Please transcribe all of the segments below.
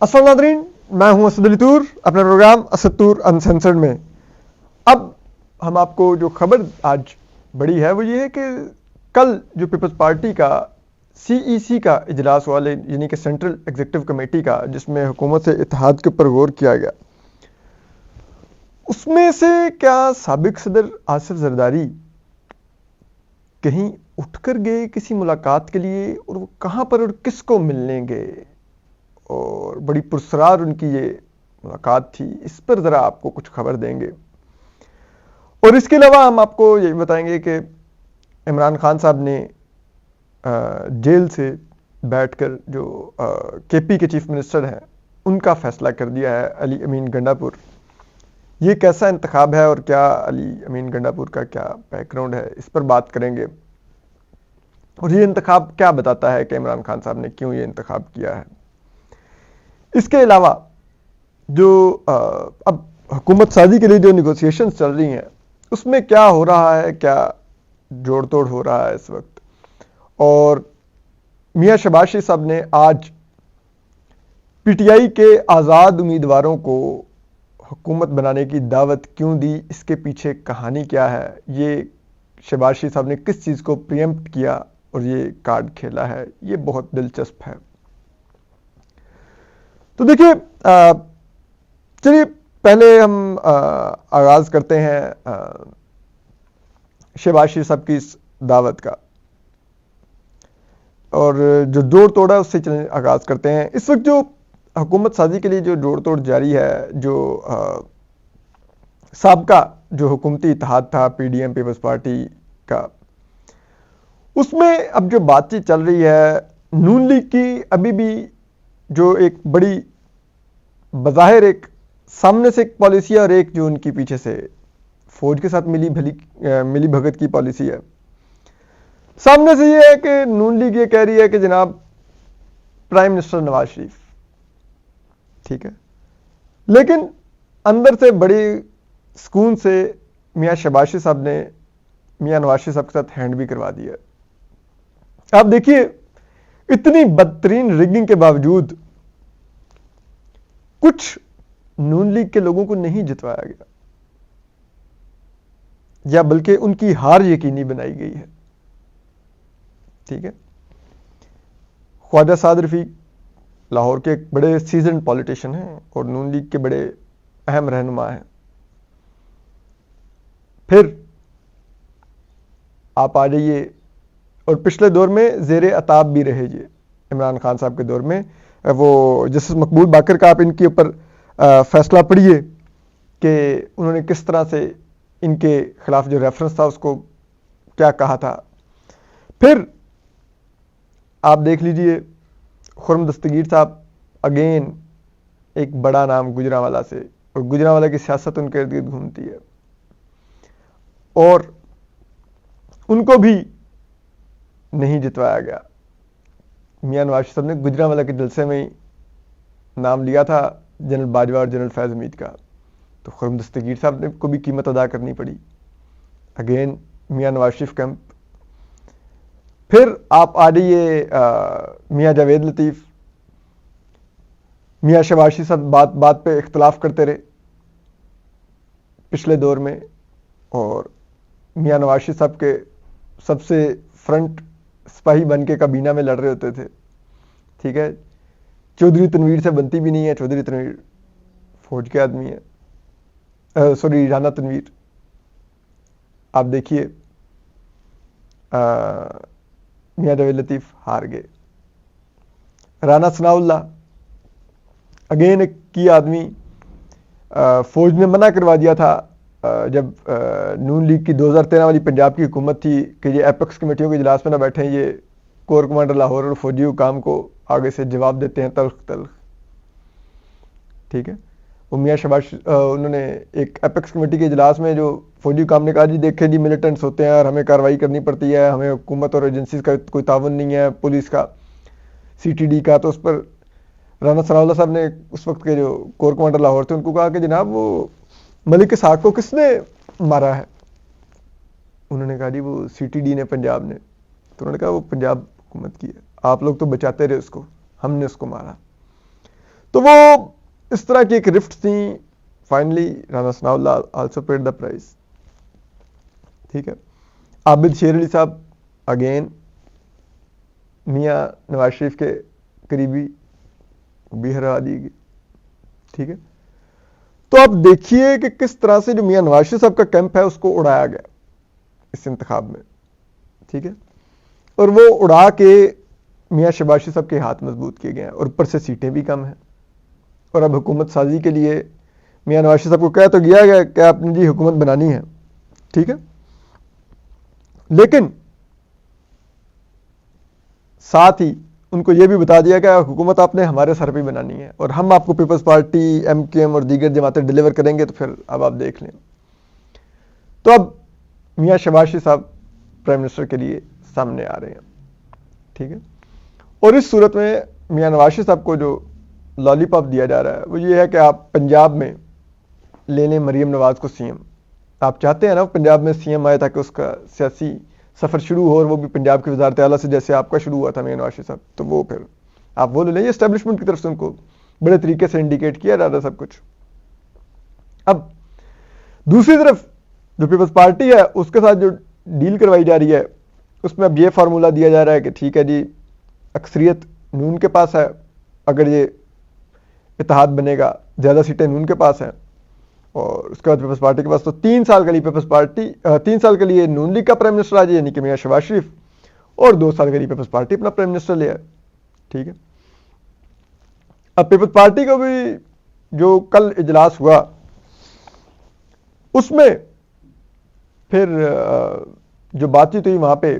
السلام ناظرین، میں ہوں اسد علی طور، اپنا پروگرام اسد طور انسنسرڈ میں۔ اب ہم آپ کو جو خبر آج بڑی ہے وہ یہ ہے کہ کل جو پیپلز پارٹی کا CEC کا اجلاس ہوا، یعنی کہ سینٹرل ایگزیکٹو کمیٹی کا، جس میں حکومت سے اتحاد کے اوپر غور کیا گیا، اس میں سے کیا سابق صدر آصف زرداری کہیں اٹھ کر گئے کسی ملاقات کے لیے، اور وہ کہاں پر اور کس کو ملنے گئے، اور بڑی پرسرار ان کی یہ ملاقات تھی، اس پر ذرا آپ کو کچھ خبر دیں گے۔ اور اس کے علاوہ ہم آپ کو یہ بتائیں گے کہ عمران خان صاحب نے جیل سے بیٹھ کر جو KP کے چیف منسٹر ہیں ان کا فیصلہ کر دیا ہے، علی امین گنڈا پور۔ یہ کیسا انتخاب ہے اور کیا علی امین گنڈا پور کا کیا بیک گراؤنڈ ہے، اس پر بات کریں گے۔ اور یہ انتخاب کیا بتاتا ہے کہ عمران خان صاحب نے کیوں یہ انتخاب کیا ہے۔ اس کے علاوہ جو اب حکومت سازی کے لیے جو نیگوسیشنز چل رہی ہیں، اس میں کیا ہو رہا ہے، کیا جوڑ توڑ ہو رہا ہے اس وقت۔ اور میاں شہباز شریف صاحب نے آج PTI کے آزاد امیدواروں کو حکومت بنانے کی دعوت کیوں دی، اس کے پیچھے کہانی کیا ہے، یہ شہباز شریف صاحب نے کس چیز کو پریمپٹ کیا اور یہ کارڈ کھیلا ہے، یہ بہت دلچسپ ہے۔ تو دیکھیے، چلیے پہلے ہم آغاز کرتے ہیں شہباز شریف صاحب کی اس دعوت کا، اور جو جوڑ توڑ ہے اس سے آغاز کرتے ہیں۔ اس وقت جو حکومت سازی کے لیے جو جوڑ توڑ جاری ہے، جو سابقہ جو حکومتی اتحاد تھا PDM پیپلز پارٹی کا، اس میں اب جو بات چیت چل رہی ہے، نون لیگ کی ابھی بھی جو ایک بڑی بظاہر ایک سامنے سے ایک پالیسی ہے، اور ایک جو ان کی پیچھے سے فوج کے ساتھ ملی بھگت کی پالیسی ہے۔ سامنے سے یہ ہے کہ نون لیگ یہ کہہ رہی ہے کہ جناب پرائم منسٹر نواز شریف، ٹھیک ہے، لیکن اندر سے بڑی سکون سے میاں شہباز شریف صاحب نے میاں نواز شریف صاحب کے ساتھ ہینڈ بھی کروا دیا۔ آپ دیکھیے، اتنی بدترین ریگنگ کے باوجود کچھ نون لیگ کے لوگوں کو نہیں جتوایا گیا، یا بلکہ ان کی ہار یقینی بنائی گئی ہے، ٹھیک ہے۔ خواجہ سعد رفیق لاہور کے ایک بڑے سیزنڈ پولیٹیشین ہیں اور نون لیگ کے بڑے اہم رہنما ہیں۔ پھر آپ آ جائیے، اور پچھلے دور میں زیر عتاب بھی رہے یہ عمران خان صاحب کے دور میں، وہ جسٹس مقبول باقر کا آپ ان کے اوپر فیصلہ پڑھیے کہ انہوں نے کس طرح سے ان کے خلاف جو ریفرنس تھا اس کو کیا کہا تھا۔ پھر آپ دیکھ لیجئے خرم دستگیر صاحب، اگین ایک بڑا نام گجرانوالہ سے، اور گجرانوالہ کی سیاست ان کے ارد گرد گھومتی ہے، اور ان کو بھی نہیں جتوایا گیا۔ میاں نواز شریف صاحب نے گجرانوالہ کے جلسے میں ہی نام لیا تھا جنرل باجوہ اور جنرل فیض حمید کا، تو خرم دستگیر صاحب نے کو بھی قیمت ادا کرنی پڑی، اگین میاں نواز شریف کیمپ۔ پھر آپ آ جائیے میاں جاوید لطیف، میاں شہباز شریف صاحب بات بات پہ اختلاف کرتے رہے پچھلے دور میں، اور میاں نواز شریف صاحب کے سب سے فرنٹ سپاہی بن کے کابینہ میں لڑ رہے ہوتے تھے، ٹھیک ہے۔ چودھری تنویر سے بنتی بھی نہیں ہے، چودھری تنویر فوج کے آدمی ہے، سوری رانا تنویر۔ آپ دیکھیے میاں جاوید لطیف ہار گئے۔ رانا ثناء اللہ اگین ایک کی آدمی، فوج نے منع کروا دیا تھا جب نون لیگ کی 2013 والی پنجاب کی حکومت تھی کہ یہ ایپیکس کمیٹیوں کے اجلاس میں نہ بیٹھیں، یہ کور کمانڈر لاہور اور فوجی حکام کو آگے سے جواب دیتے ہیں تلخ تلخ، ٹھیک ہے۔ وہ میاں شہباز انہوں نے ایک ایپیکس کمیٹی کے اجلاس میں جو فوجی حکام نے کہا، جی دیکھیں جی ملیٹنٹس ہوتے ہیں اور ہمیں کارروائی کرنی پڑتی ہے، ہمیں حکومت اور ایجنسیز کا کوئی تعاون نہیں ہے، پولیس کا CTD کا۔ تو اس پر رانا ثناء اللہ صاحب نے اس وقت کے جو کور کمانڈر لاہور تھے ان کو کہا کہ جناب وہ ملک اسحاق کو کس نے مارا ہے؟ انہوں نے کہا جی وہ CTD نے، پنجاب نے۔ تو انہوں نے کہا وہ پنجاب حکومت کی ہے، آپ لوگ تو بچاتے رہے اس کو، ہم نے اس کو مارا۔ تو وہ اس طرح کی ایک رفٹ تھیں. Finally Rana Sanaullah also paid the price. ٹھیک ہے. عابد شیر علی صاحب اگین میاں نواز شریف کے قریبی بھی ہرا دی گئی. ٹھیک ہے. تو آپ دیکھیے کہ کس طرح سے جو میاں نواز شریف صاحب کا کیمپ ہے اس کو اڑایا گیا اس انتخاب میں. ٹھیک ہے. اور وہ اڑا کے میاں شہباز شریف صاحب کے ہاتھ مضبوط کیے گئے ہیں اور اوپر سے سیٹیں بھی کم ہیں. اور اب حکومت سازی کے لیے میاں نواز شریف صاحب کو کہہ تو گیا گیا کہ آپ نے جی حکومت بنانی ہے. ٹھیک ہے. لیکن ساتھ ہی ان کو یہ بھی بتا دیا کہ حکومت آپ نے ہمارے سر پہ بنانی ہے اور ہم آپ کو Peoples Party M Q M اور دیگر جماعتیں ڈیلیور کریں گے. تو پھر اب آپ دیکھ لیں. تو اب میاں شہباز شریف صاحب پرائم منسٹر کے لیے سامنے آ رہے ہیں. ٹھیک ہے. اور اس صورت میں میاں نواز شریف صاحب کو جو لالی پاپ دیا جا رہا ہے وہ یہ ہے کہ آپ پنجاب میں لے لیں مریم نواز کو سی ایم. آپ چاہتے ہیں نا پنجاب میں سی ایم آئے تاکہ اس کا سیاسی سفر شروع ہو اور وہ بھی پنجاب کی وزارت اعلیٰ سے جیسے آپ کا شروع ہوا تھا میاں نواز شریف صاحب. تو وہ پھر آپ وہ لے لیں. یہ اسٹیبلشمنٹ کی طرف سے ان کو بڑے طریقے سے انڈیکیٹ کیا جا رہا سب کچھ. اب دوسری طرف جو پیپلز پارٹی ہے اس کے ساتھ جو ڈیل کروائی جا رہی ہے اس میں اب یہ فارمولہ دیا جا رہا ہے کہ ٹھیک ہے جی اکثریت نون کے پاس ہے, اگر یہ اتحاد بنے گا زیادہ سیٹیں نون کے پاس ہیں, اور اس کے بعد پیپلز پارٹی کے پاس تو 3 سال کے لیے پیپلز پارٹی 3 سال کے لیے نون لیگ کا پرائم منسٹر آ جائے یعنی کہ میاں شہباز شریف, اور 2 سال کے لیے پیپلز پارٹی اپنا پرائم منسٹر لے آئے. ٹھیک ہے. اب پیپلز پارٹی کو بھی جو کل اجلاس ہوا اس میں پھر جو بات چیت ہوئی وہاں پہ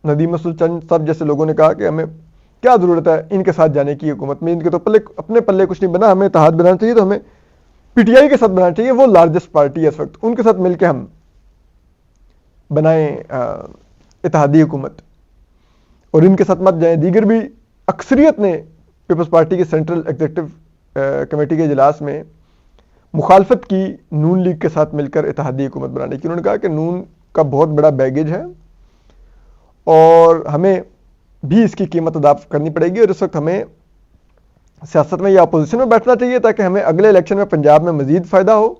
ندیم مسعود چند صاحب جیسے لوگوں نے کہا کہ ہمیں کیا ضرورت ہے ان کے ساتھ جانے کی حکومت میں, ان کے تو اپنے پلے کچھ نہیں بنا, ہمیں اتحاد بنانا چاہیے تو ہمیں پی ٹی آئی کے ساتھ بنانا چاہیے, وہ لارجسٹ پارٹی ہے اس وقت, ان کے ساتھ مل کے ہم بنائیں اتحادی حکومت اور ان کے ساتھ مت جائیں. دیگر بھی اکثریت نے پیپلز پارٹی کے سینٹرل ایگزیکٹو کمیٹی کے اجلاس میں مخالفت کی نون لیگ کے ساتھ مل کر اتحادی حکومت بنانے کی. انہوں نے کہا کہ نون کا بہت بڑا بیگیج ہے اور ہمیں بھی اس کی قیمت ادا کرنی پڑے گی, اور اس وقت ہمیں سیاست میں یا اپوزیشن میں بیٹھنا چاہیے تاکہ ہمیں اگلے الیکشن میں پنجاب میں مزید فائدہ ہو,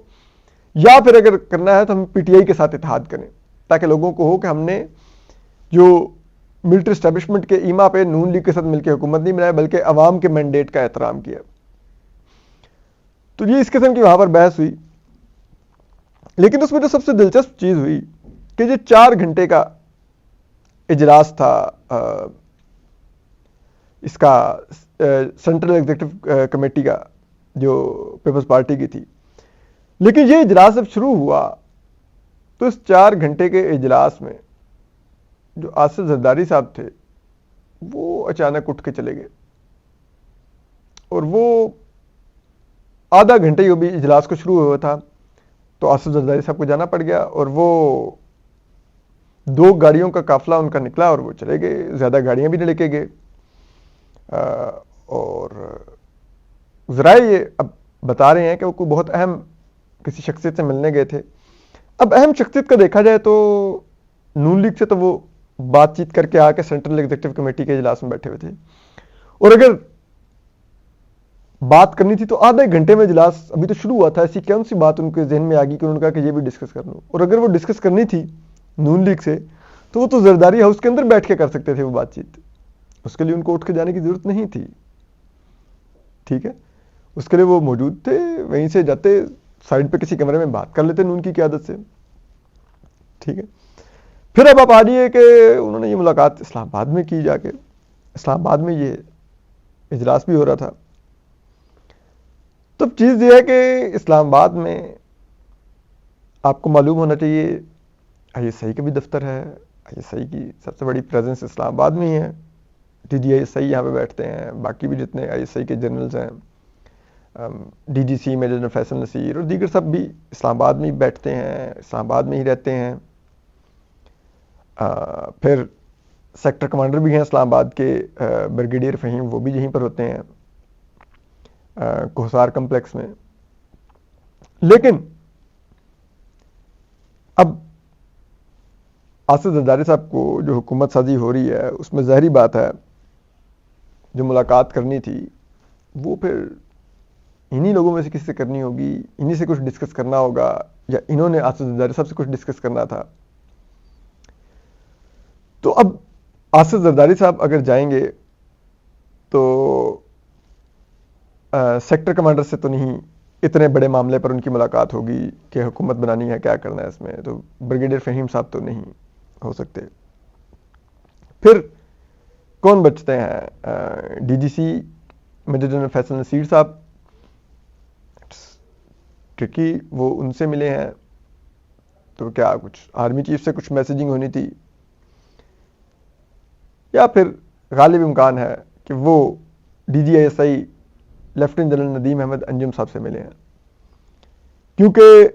یا پھر اگر کرنا ہے تو ہم پی ٹی آئی کے ساتھ اتحاد کریں تاکہ لوگوں کو ہو کہ ہم نے جو ملٹری اسٹیبلشمنٹ کے ایما پہ نون لیگ کے ساتھ مل کے حکومت نہیں بنایا بلکہ عوام کے مینڈیٹ کا احترام کیا. تو یہ اس قسم کی وہاں پر بحث ہوئی. لیکن اس میں جو سب سے دلچسپ چیز ہوئی کہ یہ 4 گھنٹے کا اجلاس تھا اس کا سینٹرل ایگزیکٹو کمیٹی کا جو پیپلز پارٹی کی تھی, لیکن یہ اجلاس جب شروع ہوا تو اس 4 گھنٹے کے اجلاس میں جو آصف زرداری صاحب تھے وہ اچانک اٹھ کے چلے گئے, اور وہ آدھا گھنٹے ہی بھی اجلاس کو شروع ہوا تھا تو آصف زرداری صاحب کو جانا پڑ گیا, اور وہ 2 گاڑیوں کا قافلہ ان کا نکلا اور وہ چلے گئے, زیادہ گاڑیاں بھی نہیں لے کے گئے. اور ذرائع یہ اب بتا رہے ہیں کہ وہ کوئی بہت اہم کسی شخصیت سے ملنے گئے تھے. اب اہم شخصیت کا دیکھا جائے تو نون لیگ سے تو وہ بات چیت کر کے آ کے سینٹرل ایگزیکٹو کمیٹی کے اجلاس میں بیٹھے ہوئے تھے, اور اگر بات کرنی تھی تو آدھے گھنٹے میں اجلاس ابھی تو شروع ہوا تھا, ایسی کون سی بات ان کے ذہن میں آ گئی کہ انہوں نے کہا کہ یہ بھی ڈسکس کر لوں. اور اگر وہ ڈسکس کرنی تھی نون لیگ سے تو وہ تو زرداری ہاؤس کے اندر بیٹھ کے کر سکتے تھے وہ بات چیت, اس کے لیے ان کو اٹھ کے جانے کی ضرورت نہیں تھی. ٹھیک ہے. اس کے لیے وہ موجود تھے, وہیں سے جاتے سائڈ پہ کسی کمرے میں بات کر لیتے نون کی قیادت سے. ٹھیک ہے. پھر اب آپ آ رہی ہے کہ انہوں نے یہ ملاقات اسلام آباد میں کی, جا کے اسلام آباد میں یہ اجلاس بھی ہو رہا تھا. تو چیز یہ ہے کہ اسلام آباد میں آپ کو معلوم ہونا چاہیے آئی ایس آئی کا بھی دفتر ہے, آئی ایس آئی کی سب سے بڑی پریزنس اسلام آباد میں ہی ہے, T D I S I یہاں پہ بیٹھتے ہیں, باقی بھی جتنے آئی ایس آئی کے جنرلز ہیں, ڈی جی سی میجر جنرل فیصل نصیر اور دیگر سب بھی اسلام آباد میں ہی بیٹھتے ہیں, اسلام آباد میں ہی رہتے ہیں. پھر سیکٹر کمانڈر بھی ہیں اسلام آباد کے بریگیڈیئر فہیم, وہ بھی یہیں پر ہوتے ہیں کوہسار کمپلیکس میں. لیکن اب آصف زرداری صاحب کو جو حکومت سازی ہو رہی ہے اس میں ظاہری بات ہے جو ملاقات کرنی تھی وہ پھر انہی لوگوں میں سے کسی سے کرنی ہوگی, انہی سے کچھ ڈسکس کرنا ہوگا, یا انہوں نے آصف زرداری صاحب سے کچھ ڈسکس کرنا تھا. تو اب آصف زرداری صاحب اگر جائیں گے تو سیکٹر کمانڈر سے تو نہیں اتنے بڑے معاملے پر ان کی ملاقات ہوگی کہ حکومت بنانی ہے, کیا کرنا ہے اس میں, تو بریگیڈیئر فہیم صاحب تو نہیں ہو سکتے. پھر کون بچتے ہیں؟ ڈی جی سی میجر جنرل فیصل نصیر صاحب, ٹرکی, وہ ان سے ملے ہیں, تو کیا کچھ آرمی چیف سے کچھ میسیجنگ ہونی تھی, یا پھر غالب امکان ہے کہ وہ D G S I lieutenant general Nadeem Ahmed Anjum صاحب سے ملے ہیں, کیونکہ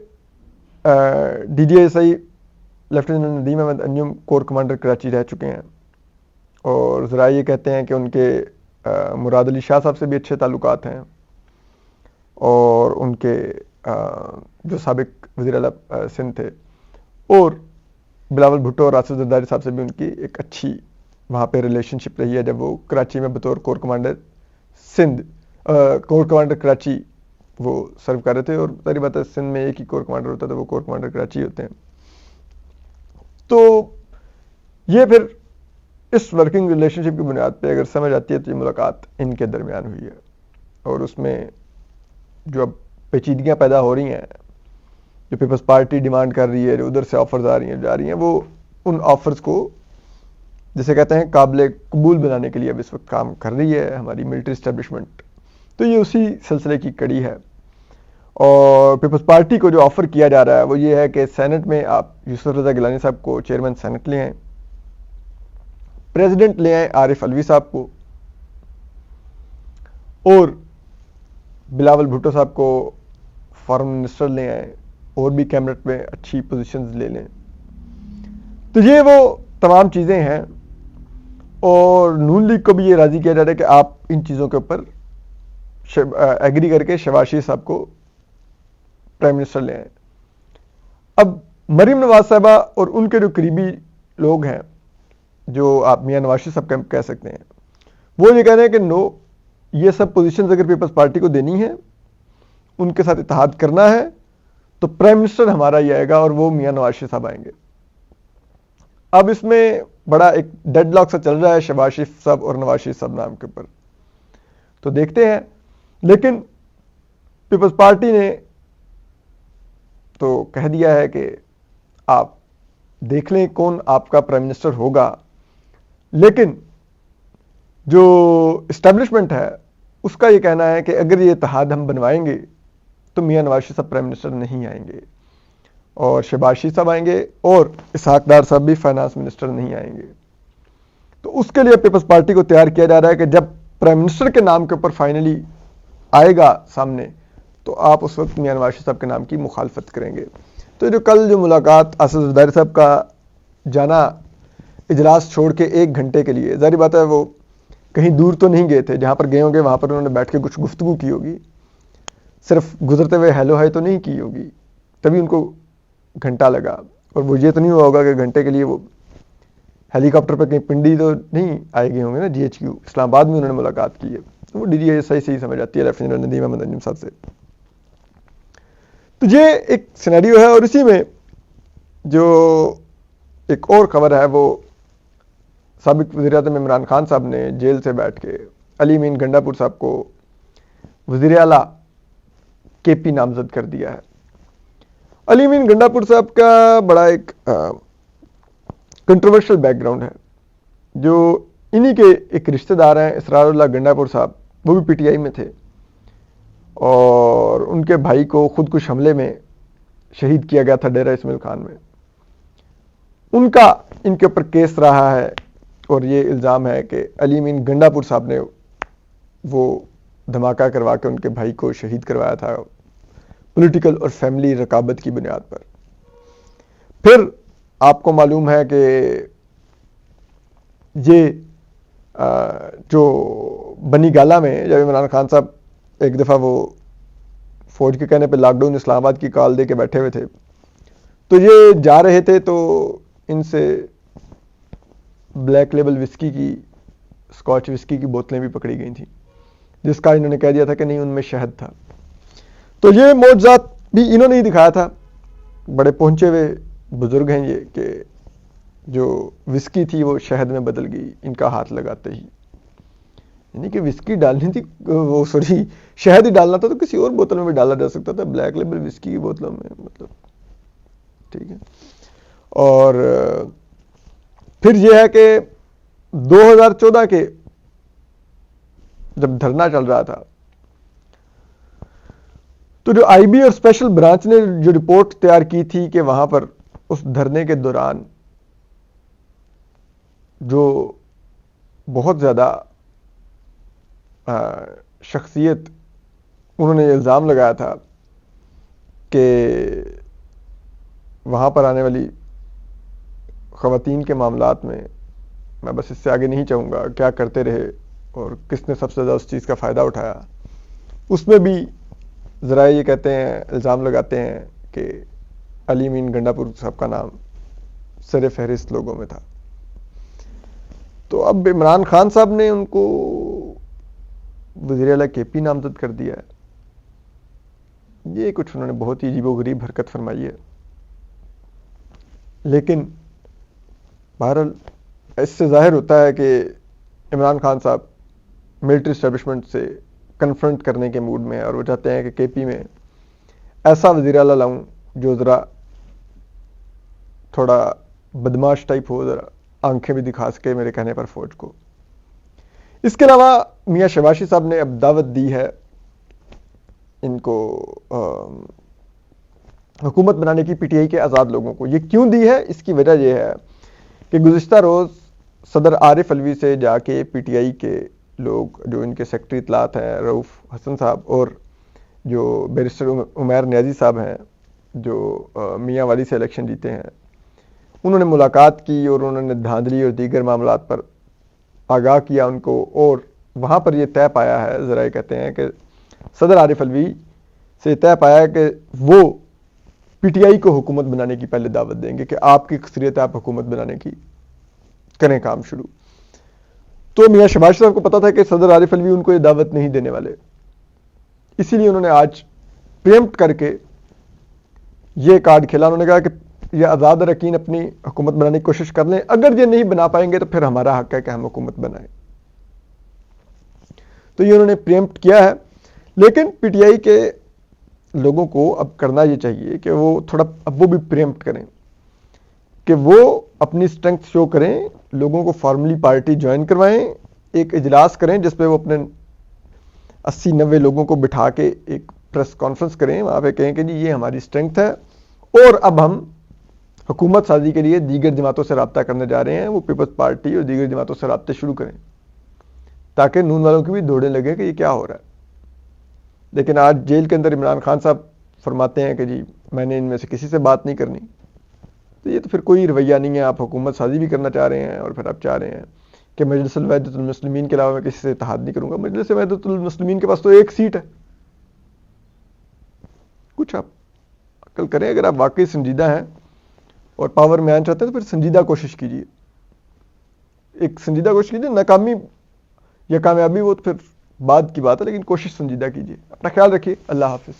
D G S I lieutenant general Nadeem Ahmed Anjum corps commander Karachi رہ چکے ہیں, اور ذرائع یہ کہتے ہیں کہ ان کے مراد علی شاہ صاحب سے بھی اچھے تعلقات ہیں, اور ان کے جو سابق وزیر اعلیٰ سندھ تھے, اور بلاول بھٹو اور آصف زرداری صاحب سے بھی ان کی ایک اچھی وہاں پہ ریلیشن شپ رہی ہے جب وہ کراچی میں بطور کور کمانڈر سندھ کور کمانڈر کراچی وہ سرو کر رہے تھے, اور ظاہر بات ہے سندھ میں ایک ہی کور کمانڈر ہوتا ہے تو وہ کور کمانڈر کراچی ہوتے ہیں. تو یہ پھر اس ورکنگ ریلیشن شپ کی بنیاد پہ اگر سمجھ آتی ہے تو یہ ملاقات ان کے درمیان ہوئی ہے, اور اس میں جو اب پیچیدگیاں پیدا ہو رہی ہیں, جو پیپلز پارٹی ڈیمانڈ کر رہی ہے, جو ادھر سے آفرز آ رہی ہیں جا رہی ہیں, وہ ان آفرز کو جسے کہتے ہیں قابل قبول بنانے کے لیے اب اس وقت کام کر رہی ہے ہماری ملٹری اسٹیبلشمنٹ. تو یہ اسی سلسلے کی کڑی ہے, اور پیپلز پارٹی کو جو آفر کیا جا رہا ہے وہ یہ ہے کہ سینٹ میں آپ یوسف رضا گیلانی صاحب کو چیئرمین سینٹ لے آئیں, پریزیڈنٹ لے آئیں عارف علوی صاحب کو, اور بلاول بھٹو صاحب کو فارن منسٹر لے آئیں, اور بھی کیبنٹ میں اچھی پوزیشنز لے لیں. تو یہ وہ تمام چیزیں ہیں, اور نون لیگ کو بھی یہ راضی کیا جا رہا ہے کہ آپ ان چیزوں کے اوپر ایگری کر کے شہباز شریف صاحب کو پرائم منسٹر لے آئیں. اب مریم نواز صاحبہ اور ان کے جو قریبی لوگ ہیں, جو آپ میاں نواز شریف صاحب کہہ سکتے ہیں, وہ یہ کہہ رہے ہیں کہ نو, یہ سب پوزیشنز اگر پیپلز پارٹی کو دینی ہے, ان کے ساتھ اتحاد کرنا ہے, تو پرائم منسٹر ہمارا ہی آئے گا, اور وہ میاں نواز شریف صاحب آئیں گے. اب اس میں بڑا ایک ڈیڈ لاک سا چل رہا ہے شہباز شریف صاحب اور نواز شریف صاحب نام کے اوپر, تو دیکھتے ہیں. لیکن پیپلز پارٹی نے تو کہہ دیا ہے کہ آپ دیکھ لیں کون آپ کا پرائم منسٹر ہوگا, لیکن جو اسٹیبلشمنٹ ہے اس کا یہ کہنا ہے کہ اگر یہ اتحاد ہم بنوائیں گے تو میاں نواز شریف صاحب پرائم منسٹر نہیں آئیں گے, اور شہباز شریف صاحب آئیں گے, اور اسحاق ڈار صاحب بھی فائنانس منسٹر نہیں آئیں گے. تو اس کے لیے پیپلز پارٹی کو تیار کیا جا رہا ہے کہ جب پرائم منسٹر کے نام کے اوپر فائنلی آئے گا سامنے, تو آپ اس وقت میاں نواز شریف صاحب کے نام کی مخالفت کریں گے. تو جو کل جو ملاقات آصف زرداری صاحب کا جانا اجلاس چھوڑ کے 1 گھنٹے کے لیے, ظاہر بات ہے وہ کہیں دور تو نہیں گئے تھے, جہاں پر گئے ہوں گے وہاں پر انہوں نے بیٹھ کے کچھ گفتگو کی ہوگی, صرف گزرتے ہوئے ہیلو ہائی تو نہیں کی ہوگی, تبھی ان کو گھنٹہ لگا. اور وہ یہ تو نہیں ہوا ہوگا کہ گھنٹے کے لیے وہ ہیلی کاپٹر پہ کہیں پنڈی تو نہیں آئے گئے ہوں گے نا, جی ایچ کیو اسلام آباد میں انہوں نے ملاقات کی ہے. وہ ڈی جی ایس آئی صحیح سمجھ آتی ہے لیفٹیننٹ جنرل ندیم احمد انجم صاحب سے. تو یہ ایک سینیریو ہے, اور اسی میں جو ایک اور خبر ہے وہ سابق وزیر اعظم عمران خان صاحب نے جیل سے بیٹھ کے علی امین گنڈا پور صاحب کو وزیر اعلیٰ کے پی نامزد کر دیا ہے. علی امین گنڈا پور صاحب کا بڑا ایک کنٹروورشل بیک گراؤنڈ ہے. جو انہی کے ایک رشتہ دار ہیں اسرار اللہ گنڈا پور صاحب, وہ بھی پی ٹی آئی میں تھے, اور ان کے بھائی کو خودکش حملے میں شہید کیا گیا تھا ڈیرہ اسماعیل خان میں. ان کا ان کے اوپر کیس رہا ہے, اور یہ الزام ہے کہ علی امین گنڈا پور صاحب نے وہ دھماکہ کروا کے ان کے بھائی کو شہید کروایا تھا پولیٹیکل اور فیملی رقابت کی بنیاد پر. پھر آپ کو معلوم ہے کہ یہ جو بنی گالا میں جب عمران خان صاحب ایک دفعہ وہ فوج کے کہنے پہ لاک ڈاؤن اسلام آباد کی کال دے کے بیٹھے ہوئے تھے, تو یہ جا رہے تھے تو ان سے بلیک لیبل وسکی کی, اسکاچ وسکی کی بوتلیں بھی پکڑی گئی تھیں, جس کا انہوں نے کہہ دیا تھا کہ نہیں ان میں شہد تھا. تو یہ معجزات بھی انہوں نے ہی دکھایا تھا. بڑے پہنچے ہوئے بزرگ ہیں یہ کہ جو وسکی تھی وہ شہد میں بدل گئی ان کا ہاتھ لگاتے ہی. یعنی کہ وسکی ڈالنی تھی وہ سوری شہد ہی ڈالنا تھا تو کسی اور بوتل میں بھی ڈالا جا سکتا تھا, بلیک لیبل وسکی کی بوتلوں میں, مطلب ٹھیک ہے. اور پھر یہ ہے کہ 2014 کے جب دھرنا چل رہا تھا تو جو آئی بی اور اسپیشل برانچ نے جو رپورٹ تیار کی تھی کہ وہاں پر اس دھرنے کے دوران جو بہت زیادہ شخصیت انہوں نے الزام لگایا تھا کہ وہاں پر آنے والی خواتین کے معاملات میں بس اس سے آگے نہیں چاہوں گا کیا کرتے رہے اور کس نے سب سے زیادہ اس چیز کا فائدہ اٹھایا, اس میں بھی ذرائع یہ کہتے ہیں الزام لگاتے ہیں کہ علی امین گنڈا پور صاحب کا نام سر فہرست لوگوں میں تھا. تو اب عمران خان صاحب نے ان کو وزیر اعلیٰ کے پی نامزد کر دیا ہے. یہ کچھ انہوں نے بہت ہی عجیب و غریب حرکت فرمائی ہے, لیکن بہرحال اس سے ظاہر ہوتا ہے کہ عمران خان صاحب ملٹری اسٹیبلشمنٹ سے کنفرنٹ کرنے کے موڈ میں ہے اور وہ چاہتے ہیں کہ کے پی میں ایسا وزیر اعلیٰ لاؤں جو ذرا تھوڑا بدماش ٹائپ ہو, ذرا آنکھیں بھی دکھا سکے میرے کہنے پر فوج کو. اس کے علاوہ میاں شباشی صاحب نے اب دعوت دی ہے ان کو حکومت بنانے کی پی ٹی آئی کے آزاد لوگوں کو. یہ کیوں دی ہے؟ اس کی وجہ یہ ہے کہ گزشتہ روز صدر عارف علوی سے جا کے پی ٹی آئی کے لوگ جو ان کے سیکرٹری اطلاعات ہیں رؤوف حسن صاحب اور جو بیرسٹر عمیر نیازی صاحب ہیں جو میاں والی سے الیکشن جیتے ہیں, انہوں نے ملاقات کی اور انہوں نے دھاندلی اور دیگر معاملات پر آگاہ کیا ان کو, اور وہاں پر یہ طے پایا ہے, ذرائع کہتے ہیں کہ صدر عارف علوی سے طے پایا ہے کہ وہ پی ٹی آئی کو حکومت بنانے کی پہلے دعوت دیں گے کہ آپ کی اکثریت آپ حکومت بنانے کی کریں کام شروع. تو میاں شباش صاحب کو پتا تھا کہ صدر عارف علوی ان کو یہ دعوت نہیں دینے والے, اسی لیے انہوں نے آج پریمپٹ کر کے یہ کارڈ کھیلا. انہوں نے کہا کہ یہ آزاد اراکین اپنی حکومت بنانے کی کوشش کر لیں, اگر یہ نہیں بنا پائیں گے تو پھر ہمارا حق ہے کہ ہم حکومت بنائیں. تو یہ انہوں نے پریمپٹ کیا ہے, لیکن پی ٹی آئی کے لوگوں کو اب کرنا یہ چاہیے کہ وہ تھوڑا اب وہ بھی پریمپٹ کریں, کہ وہ اپنی اسٹرینگتھ شو کریں, لوگوں کو فارملی پارٹی جوائن کروائیں, ایک اجلاس کریں جس پہ وہ اپنے 80-90 لوگوں کو بٹھا کے ایک پریس کانفرنس کریں, وہاں پہ کہیں کہ جی یہ ہماری اسٹرینگتھ ہے اور اب ہم حکومت سازی کے لیے دیگر جماعتوں سے رابطہ کرنے جا رہے ہیں. وہ پیپلز پارٹی اور دیگر جماعتوں سے رابطے شروع کریں تاکہ نون والوں کی بھی دوڑیں لگے کہ یہ کیا ہو رہا ہے. لیکن آج جیل کے اندر عمران خان صاحب فرماتے ہیں کہ جی میں نے ان میں سے کسی سے بات نہیں کرنی. تو یہ تو پھر کوئی رویہ نہیں ہے. آپ حکومت سازی بھی کرنا چاہ رہے ہیں اور پھر آپ چاہ رہے ہیں کہ مجلس وحدت المسلمین کے علاوہ میں کسی سے اتحاد نہیں کروں گا. مجلس وحدت المسلمین کے پاس تو ایک سیٹ ہے. کچھ آپ عقل کریں. اگر آپ واقعی سنجیدہ ہیں اور پاور میں آنا چاہتے ہیں تو پھر سنجیدہ کوشش کیجیے, ایک سنجیدہ کوشش کیجیے. ناکامی یا کامیابی وہ تو پھر بعد کی بات ہے, لیکن کوشش سنجیدہ کیجیے. اپنا خیال رکھیے. اللہ حافظ.